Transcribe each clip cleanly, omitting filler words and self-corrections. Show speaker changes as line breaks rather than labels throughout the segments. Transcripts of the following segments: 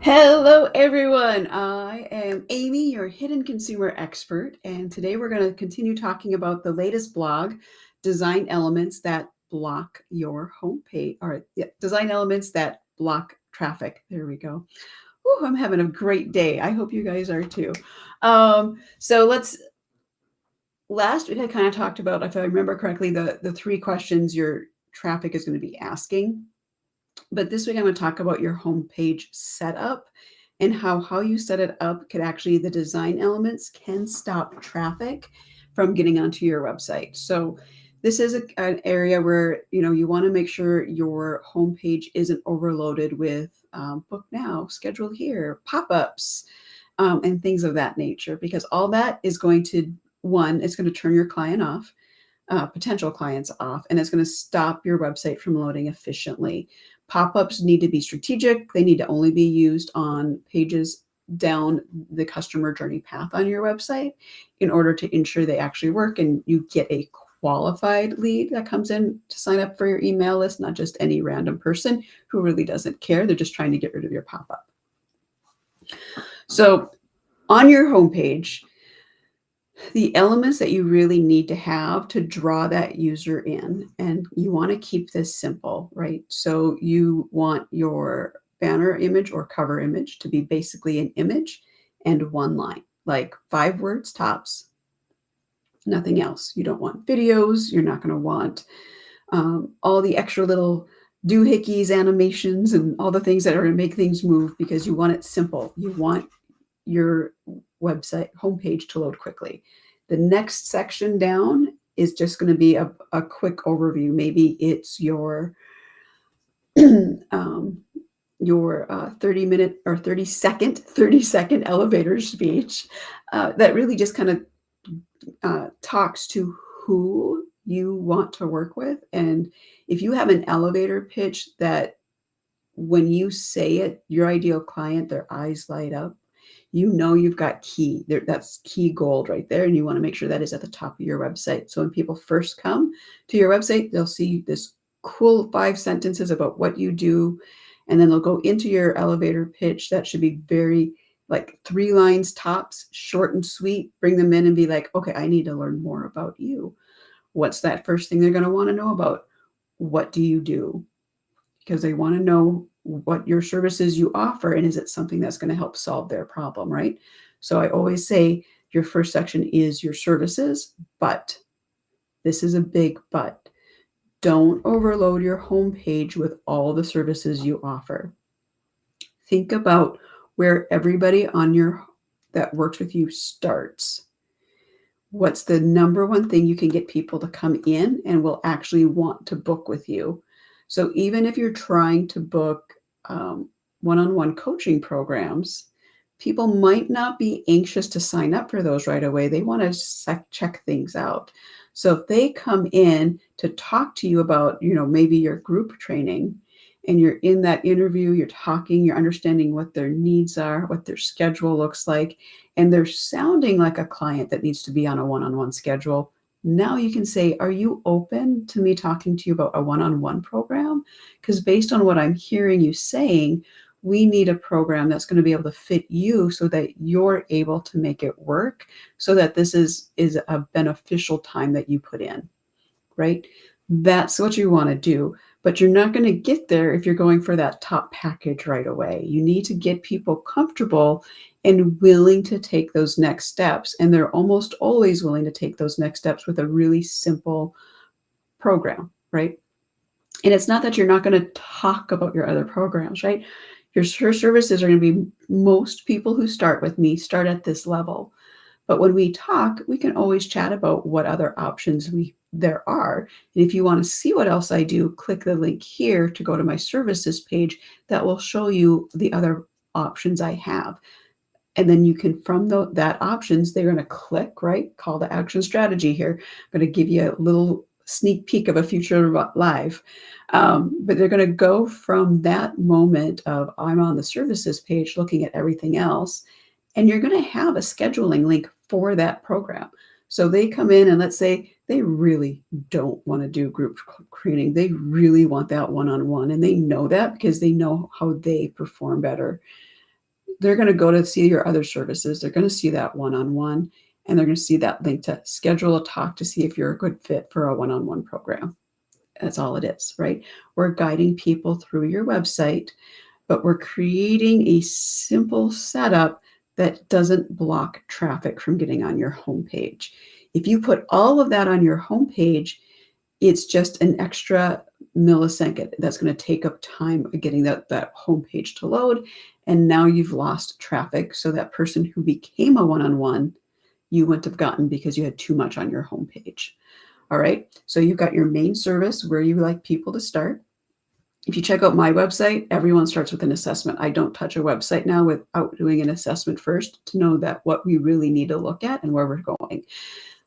Hello, everyone. I am Amy, your hidden consumer expert, and today we're going to continue talking about the latest blog, design elements that block your homepage, or yeah, design elements that block traffic. There we go. Ooh, I'm having a great day. I hope you guys are too. So last week I kind of talked about, if I remember correctly, the three questions your traffic is going to be asking. But this week I'm going to talk about your homepage setup and how you set it up could actually, the design elements can stop traffic from getting onto your website. So this is an area where you want to make sure your homepage isn't overloaded with book now, schedule here, pop-ups, and things of that nature, because all that is going to, one, it's going to turn your client off, potential clients off, and it's going to stop your website from loading efficiently. Pop-ups need to be strategic. They need to only be used on pages down the customer journey path on your website in order to ensure they actually work and you get a qualified lead that comes in to sign up for your email list, not just any random person who really doesn't care. They're just trying to get rid of your pop-up. So on your homepage, the elements that you really need to have to draw that user in, and you want to keep this simple, right? So you want your banner image or cover image to be basically an image and one line, like 5 words tops, nothing else. You don't want videos. You're not going to want all the extra little doohickeys, animations, and all the things that are going to make things move, because you want it simple. You want your website homepage to load quickly. The next section down is just going to be a quick overview. Maybe it's your 30-minute or 30-second elevator speech that really just kind of talks to who you want to work with. And if you have an elevator pitch that when you say it, your ideal client, their eyes light up, you've got key there. That's key gold right there. And you want to make sure that is at the top of your website. So when people first come to your website, they'll see this cool 5 sentences about what you do. And then they'll go into your elevator pitch. That should be very, like, 3 lines tops, short and sweet. Bring them in and be like, okay, I need to learn more about you. What's that first thing they're going to want to know about? What do you do? Because they want to know what your services you offer, and is it something that's going to help solve their problem, right? So I always say your first section is your services, but this is a big but. Don't overload your homepage with all the services you offer. Think about where everybody that works with you starts. What's the number one thing you can get people to come in and will actually want to book with you? So even if you're trying to book one-on-one coaching programs, people might not be anxious to sign up for those right away. They want to check things out. So if they come in to talk to you about, maybe your group training, and you're in that interview, you're talking, you're understanding what their needs are, what their schedule looks like, and they're sounding like a client that needs to be on a one-on-one schedule. Now you can say, are you open to me talking to you about a one-on-one program? Because based on what I'm hearing you saying, we need a program that's going to be able to fit you so that you're able to make it work, so that this is a beneficial time that you put in, right? That's what you want to do. But you're not going to get there if you're going for that top package right away. You need to get people comfortable and willing to take those next steps. And they're almost always willing to take those next steps with a really simple program, right? And it's not that you're not going to talk about your other programs, right? Your services are going to be, most people who start with me start at this level. But when we talk, we can always chat about what other options there are. And if you want to see what else I do, click the link here to go to my services page. That will show you the other options I have. And then you can, from that options, they're going to click, right? Call to action strategy here. I'm going to give you a little sneak peek of a future live. But they're going to go from that moment of I'm on the services page looking at everything else, and you're going to have a scheduling link for that program. So they come in, and let's say they really don't want to do group training. They really want that one-on-one, and they know that because they know how they perform better. they're going to go to see your other services. They're going to see that one-on-one, and they're going to see that link to schedule a talk to see if you're a good fit for a one-on-one program. That's all it is, right? We're guiding people through your website, but we're creating a simple setup that doesn't block traffic from getting on your homepage. If you put all of that on your homepage, it's just an extra millisecond that's going to take up time getting that homepage to load. And now you've lost traffic. So that person who became a one-on-one, you wouldn't have gotten because you had too much on your homepage. All right. So you've got your main service where you like people to start. If you check out my website, everyone starts with an assessment. I don't touch a website now without doing an assessment first to know that what we really need to look at and where we're going.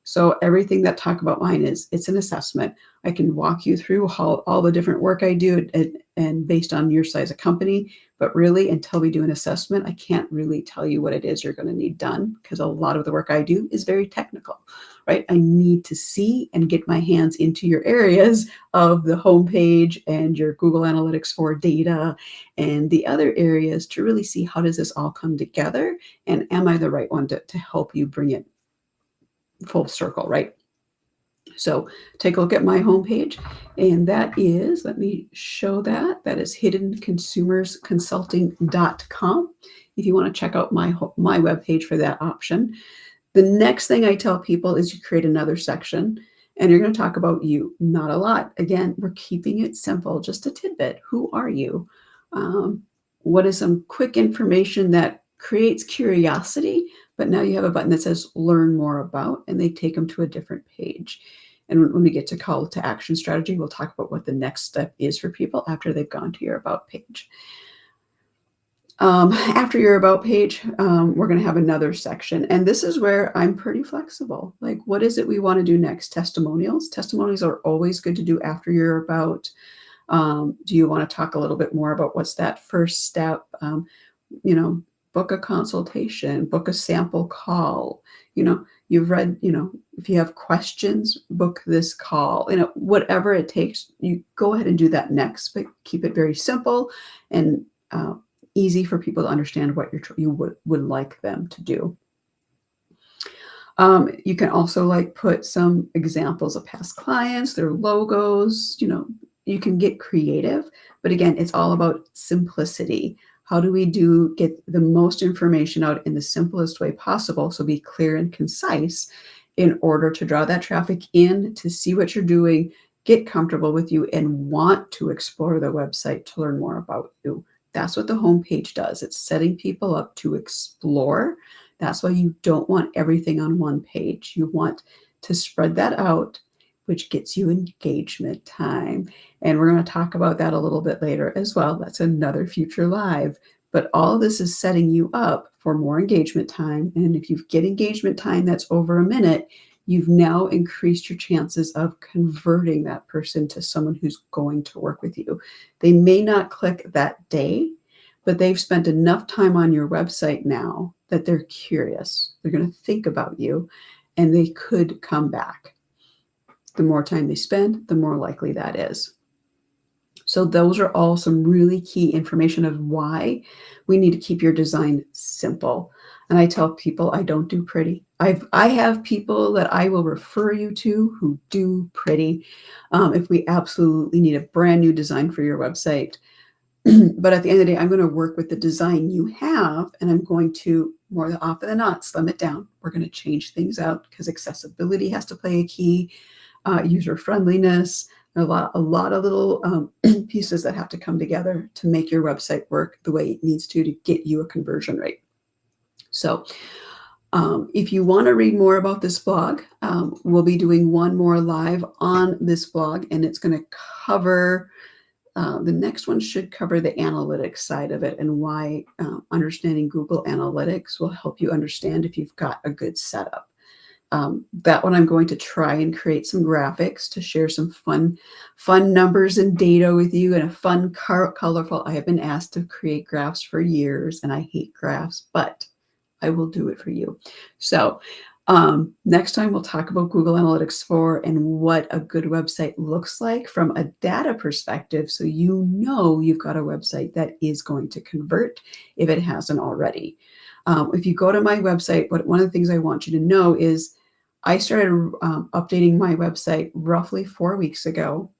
So everything that talk about mine it's an assessment. I can walk you through all the different work I do and based on your size of company, but really until we do an assessment, I can't really tell you what it is you're going to need done because a lot of the work I do is very technical, right? I need to see and get my hands into your areas of the homepage and your Google Analytics for data and the other areas to really see how does this all come together and am I the right one to help you bring it full circle, right? So take a look at my homepage, and that is, let me show that. That is hiddenconsumersconsulting.com. If you want to check out my webpage for that option. The next thing I tell people is you create another section, and you're going to talk about you. Not a lot. Again, we're keeping it simple, just a tidbit. Who are you? What is some quick information that creates curiosity, but now you have a button that says learn more about, and they take them to a different page. And when we get to call to action strategy, we'll talk about what the next step is for people after they've gone to your about page. After your about page, we're going to have another section. And this is where I'm pretty flexible. Like, what is it we want to do next? Testimonials. Testimonials are always good to do after your about. Do you want to talk a little bit more about what's that first step? Book a consultation, book a sample call. You've read, if you have questions, book this call. Whatever it takes, you go ahead and do that next, but keep it very simple and easy for people to understand what you would like them to do. You can also put some examples of past clients, their logos, you can get creative, but again, it's all about simplicity. How do we get the most information out in the simplest way possible? So be clear and concise in order to draw that traffic in, to see what you're doing, get comfortable with you, and want to explore the website to learn more about you. That's what the homepage does. It's setting people up to explore. That's why you don't want everything on one page. You want to spread that out, which gets you engagement time. And we're going to talk about that a little bit later as well. That's another future live. But all of this is setting you up for more engagement time. And if you get engagement time that's over a minute, you've now increased your chances of converting that person to someone who's going to work with you. They may not click that day, but they've spent enough time on your website now that they're curious. They're going to think about you, and they could come back. The more time they spend, the more likely that is. So those are all some really key information of why we need to keep your design simple. And I tell people I don't do pretty. I have people that I will refer you to who do pretty if we absolutely need a brand new design for your website. But at the end of the day, I'm going to work with the design you have, and I'm going to, more often than not, slim it down. We're going to change things out because accessibility has to play a key, user friendliness, a lot of little pieces that have to come together to make your website work the way it needs to get you a conversion rate. So if you want to read more about this blog, we'll be doing one more live on this blog, and it's going to cover, the next one should cover the analytics side of it and why understanding Google Analytics will help you understand if you've got a good setup. That one I'm going to try and create some graphics to share some fun numbers and data with you and a fun, colorful. I have been asked to create graphs for years, and I hate graphs, but I will do it for you. So Next time we'll talk about Google Analytics 4 and what a good website looks like from a data perspective, so you know you've got a website that is going to convert if it hasn't already. If you go to my website, one of the things I want you to know is I started updating my website roughly 4 weeks ago.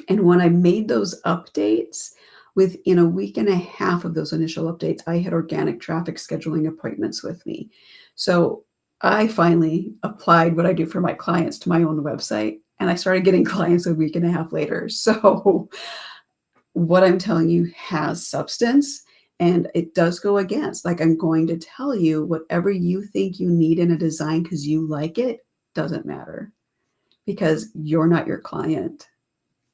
And when I made those updates, within a week and a half of those initial updates, I had organic traffic scheduling appointments with me. So I finally applied what I do for my clients to my own website, and I started getting clients a week and a half later. So what I'm telling you has substance, and it does go against. Like, I'm going to tell you whatever you think you need in a design because you like it doesn't matter, because you're not your client.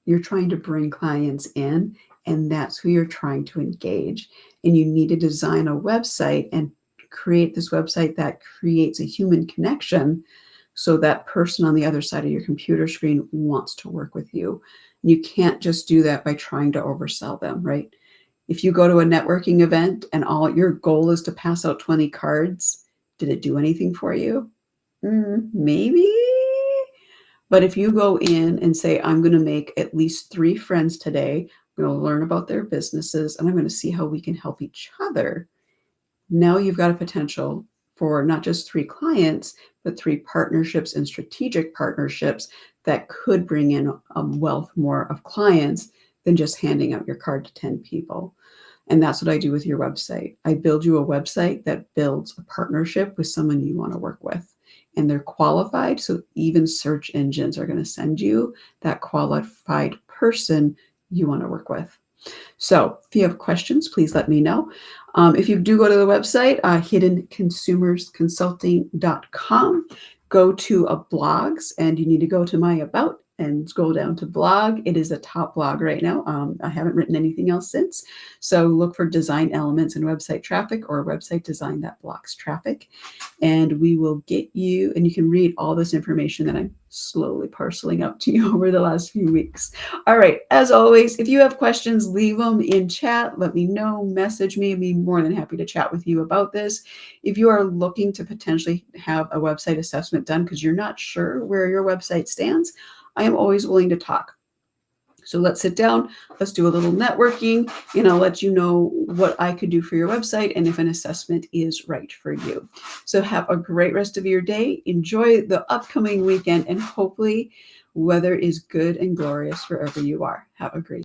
You're trying to bring clients in, and that's who you're trying to engage. And you need to design a website and create this website that creates a human connection so that person on the other side of your computer screen wants to work with you. And you can't just do that by trying to oversell them, right? If you go to a networking event and all your goal is to pass out 20 cards, did it do anything for you? Maybe. But if you go in and say, I'm going to make at least 3 friends today, I'm going to learn about their businesses, and I'm going to see how we can help each other. Now you've got a potential for not just 3 clients, but 3 partnerships and strategic partnerships that could bring in a wealth more of clients than just handing out your card to 10 people. And that's what I do with your website. I build you a website that builds a partnership with someone you want to work with. And they're qualified, so even search engines are going to send you that qualified person you want to work with. So if you have questions, please let me know. If you do go to the website, hiddenconsumersconsulting.com, go to blogs, and you need to go to my about and scroll down to blog. It is a top blog right now. I haven't written anything else since. So look for design elements in website traffic or website design that blocks traffic. And we will get you, and you can read all this information that I'm slowly parceling out to you over the last few weeks. All right. As always, if you have questions, leave them in chat. Let me know, message me. I'd be more than happy to chat with you about this. If you are looking to potentially have a website assessment done because you're not sure where your website stands, I am always willing to talk. So let's sit down, let's do a little networking, and I'll let you know what I could do for your website and if an assessment is right for you. So have a great rest of your day. Enjoy the upcoming weekend, and hopefully weather is good and glorious wherever you are. Have a great day.